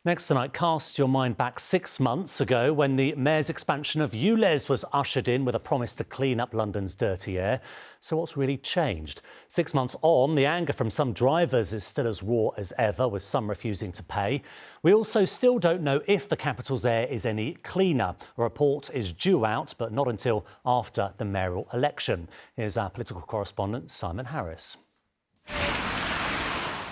Next tonight, cast your mind back 6 months ago when the Mayor's expansion of ULEZ was ushered in with a promise to clean up London's dirty air. So what's really changed? 6 months on, the anger from some drivers is still as raw as ever, with some refusing to pay. We also still don't know if the capital's air is any cleaner. A report is due out, but not until after the mayoral election. Here's our political correspondent, Simon Harris.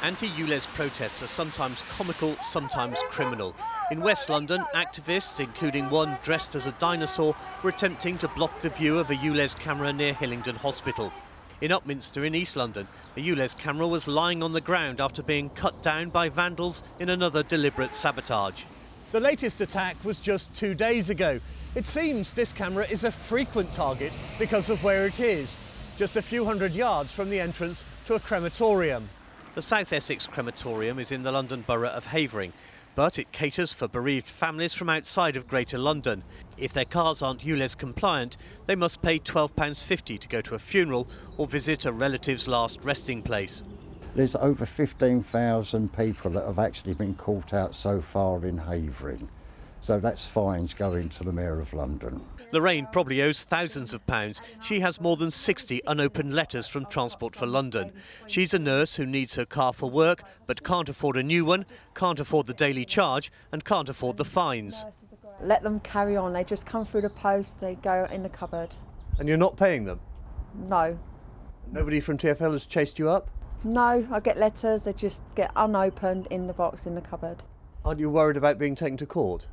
Anti-ULEZ protests are sometimes comical, sometimes criminal. In West London, activists, including one dressed as a dinosaur, were attempting to block the view of a ULEZ camera near Hillingdon Hospital. In Upminster in East London, a ULEZ camera was lying on the ground after being cut down by vandals in another deliberate sabotage. The latest attack was just 2 days ago. It seems this camera is a frequent target because of where it is, just a few hundred yards from the entrance to a crematorium. The South Essex crematorium is in the London borough of Havering, but it caters for bereaved families from outside of Greater London. If their cars aren't ULEZ compliant, they must pay £12.50 to go to a funeral or visit a relative's last resting place. There's over 15,000 people that have actually been caught out so far in Havering. So that's fines going to the Mayor of London. Lorraine probably owes thousands of pounds. She has more than 60 unopened letters from Transport for London. She's a nurse who needs her car for work, but can't afford a new one, can't afford the daily charge and can't afford the fines. Let them carry on. They just come through the post, they go in the cupboard. And you're not paying them? No. Nobody from TfL has chased you up? No, I get letters, they just get unopened in the box in the cupboard. Aren't you worried about being taken to court?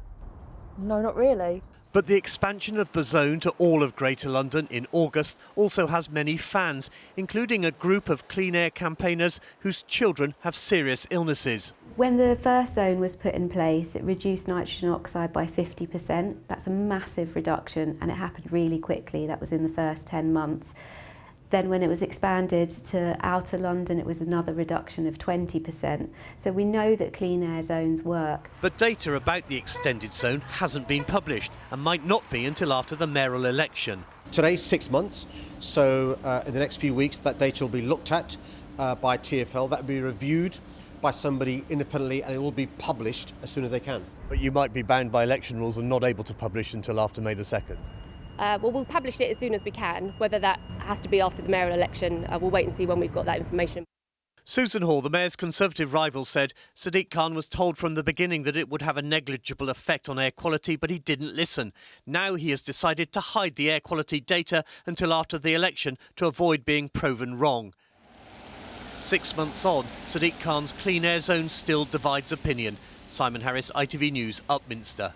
No, not really. But the expansion of the zone to all of Greater London in August also has many fans, including a group of clean air campaigners whose children have serious illnesses. When the first zone was put in place, it reduced nitrogen oxide by 50%. That's a massive reduction, and it happened really quickly. That was in the first 10 months. Then when it was expanded to outer London, it was another reduction of 20%. So we know that clean air zones work. But data about the extended zone hasn't been published and might not be until after the mayoral election. Today's 6 months, so in the next few weeks that data will be looked at by TfL. That will be reviewed by somebody independently and it will be published as soon as they can. But you might be bound by election rules and not able to publish until after May the 2nd. Well, we'll publish it as soon as we can. Whether that has to be after the mayoral election, we'll wait and see when we've got that information. Susan Hall, the mayor's Conservative rival, said Sadiq Khan was told from the beginning that it would have a negligible effect on air quality, but he didn't listen. Now he has decided to hide the air quality data until after the election to avoid being proven wrong. 6 months on, Sadiq Khan's clean air zone still divides opinion. Simon Harris, ITV News, Upminster.